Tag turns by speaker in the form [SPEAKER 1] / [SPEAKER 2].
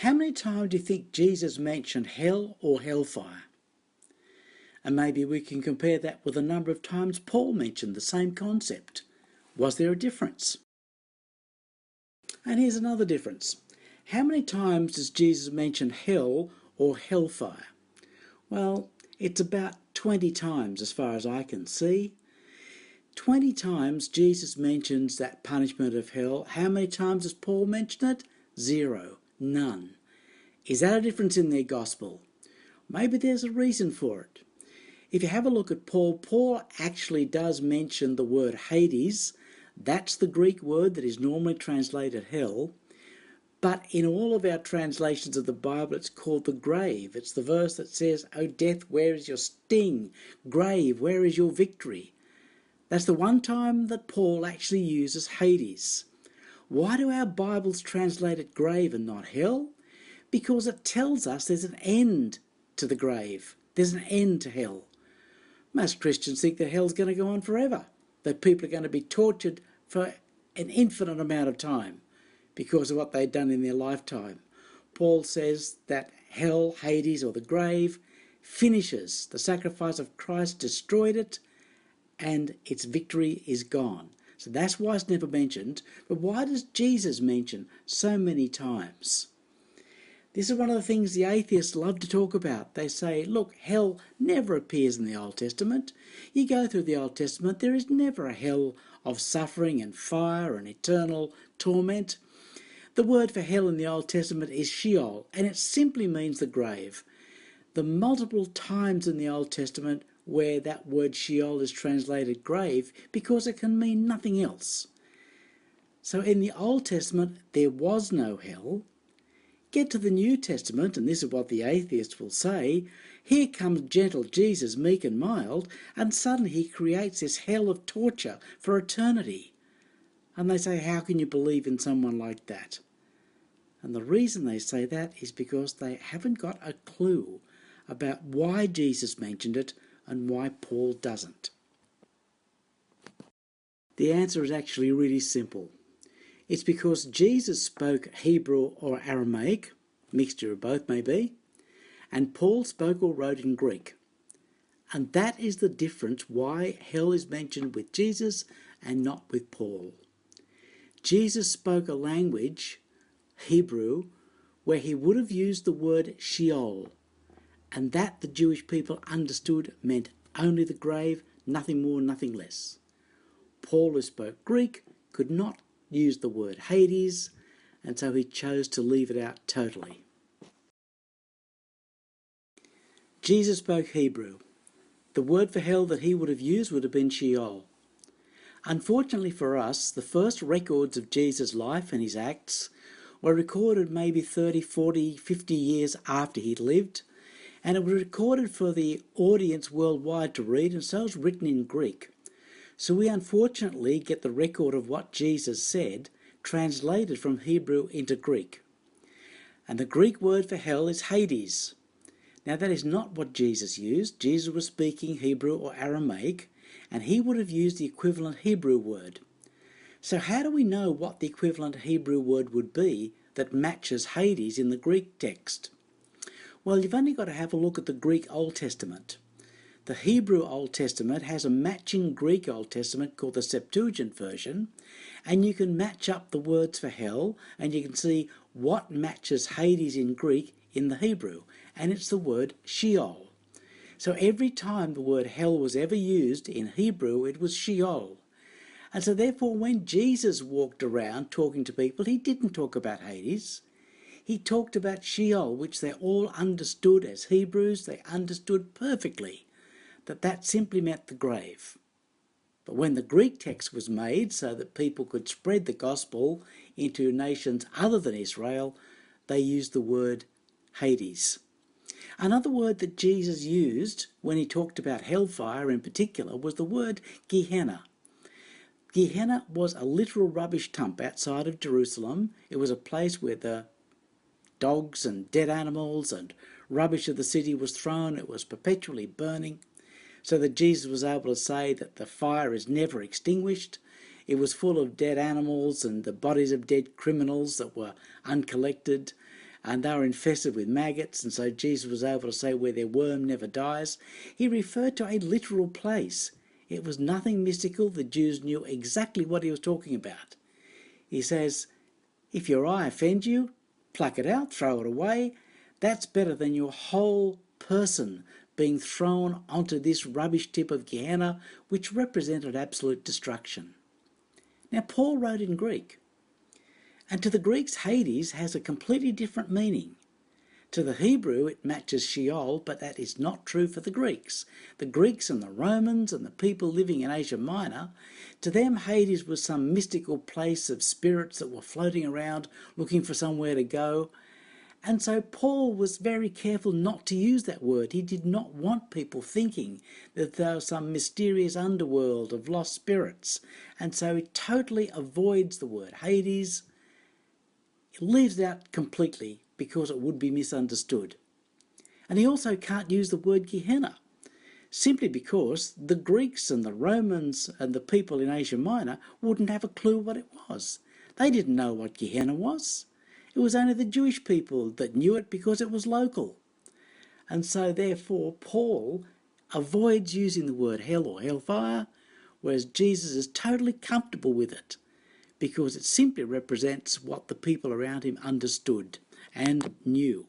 [SPEAKER 1] How many times do you think Jesus mentioned hell or hellfire? And maybe we can compare that with the number of times Paul mentioned the same concept. Was there a difference? And here's another difference. How many times does Jesus mention hell or hellfire? Well, it's about 20 times as far as I can see. 20 times Jesus mentions that punishment of hell. How many times does Paul mention it? 0. None. Is that a difference in their gospel? Maybe there's a reason for it. If you have a look at Paul, Paul actually does mention the word Hades. That's the Greek word that is normally translated hell. But in all of our translations of the Bible, it's called the grave. It's the verse that says, "O death, where is your sting? Grave, where is your victory?" That's the one time that Paul actually uses Hades. Why do our Bibles translate it grave and not hell? Because it tells us there's an end to the grave. There's an end to hell. Most Christians think that hell's going to go on forever, that people are going to be tortured for an infinite amount of time because of what they've done in their lifetime. Paul says that hell, Hades, or the grave finishes. The sacrifice of Christ destroyed it, and its victory is gone. So that's why it's never mentioned. But why does Jesus mention so many times? This is one of the things the atheists love to talk about. They say, look, hell never appears in the Old Testament. You go through the Old Testament, there is never a hell of suffering and fire and eternal torment. The word for hell in the Old Testament is Sheol, and it simply means the grave. The multiple times in the Old Testament where that word Sheol is translated grave, because it can mean nothing else. So in the Old Testament, there was no hell. Get to the New Testament, and this is what the atheists will say, here comes gentle Jesus, meek and mild, and suddenly he creates this hell of torture for eternity. And they say, how can you believe in someone like that? And the reason they say that is because they haven't got a clue about why Jesus mentioned it and why Paul doesn't. The answer is actually really simple. It's because Jesus spoke Hebrew or Aramaic, mixture of both maybe, and Paul spoke or wrote in Greek. And that is the difference why hell is mentioned with Jesus and not with Paul. Jesus spoke a language, Hebrew, where he would have used the word Sheol, and that the Jewish people understood meant only the grave, nothing more, nothing less. Paul, who spoke Greek, could not use the word Hades, and so he chose to leave it out totally. Jesus spoke Hebrew. The word for hell that he would have used would have been Sheol. Unfortunately for us, the first records of Jesus' life and his acts were recorded maybe 30, 40, 50 years after he'd lived, and it was recorded for the audience worldwide to read, and so it was written in Greek. So we unfortunately get the record of what Jesus said translated from Hebrew into Greek. And the Greek word for hell is Hades. Now that is not what Jesus used. Jesus was speaking Hebrew or Aramaic, and he would have used the equivalent Hebrew word. So how do we know what the equivalent Hebrew word would be that matches Hades in the Greek text? Well, you've only got to have a look at the Greek Old Testament. The Hebrew Old Testament has a matching Greek Old Testament called the Septuagint version, and you can match up the words for hell, and you can see what matches Hades in Greek in the Hebrew, and it's the word Sheol. So every time the word hell was ever used in Hebrew, it was Sheol. And so therefore when Jesus walked around talking to people, he didn't talk about Hades. He talked about Sheol, which they all understood as Hebrews. They understood perfectly that simply meant the grave. But when the Greek text was made so that people could spread the gospel into nations other than Israel, they used the word Hades. Another word that Jesus used when he talked about hellfire in particular was the word Gehenna. Gehenna was a literal rubbish dump outside of Jerusalem. It was a place where the dogs and dead animals and rubbish of the city was thrown. It was perpetually burning, so that Jesus was able to say that the fire is never extinguished. It was full of dead animals and the bodies of dead criminals that were uncollected. and they were infested with maggots, and so Jesus was able to say where their worm never dies. He referred to a literal place. It was nothing mystical. The Jews knew exactly what he was talking about. He says, if your eye offends you, pluck it out, throw it away. That's better than your whole person being thrown onto this rubbish tip of Gehenna, which represented absolute destruction. Now, Paul wrote in Greek, and to the Greeks, Hades has a completely different meaning. To the Hebrew, it matches Sheol, but that is not true for the Greeks. The Greeks and the Romans and the people living in Asia Minor, to them Hades was some mystical place of spirits that were floating around looking for somewhere to go. And so Paul was very careful not to use that word. He did not want people thinking that there was some mysterious underworld of lost spirits. And so he totally avoids the word Hades. He leaves it out completely because it would be misunderstood. And he also can't use the word Gehenna, simply because the Greeks and the Romans and the people in Asia Minor wouldn't have a clue what it was. They didn't know what Gehenna was. It was only the Jewish people that knew it because it was local. And so therefore Paul avoids using the word hell or hellfire, whereas Jesus is totally comfortable with it because it simply represents what the people around him understood and knew.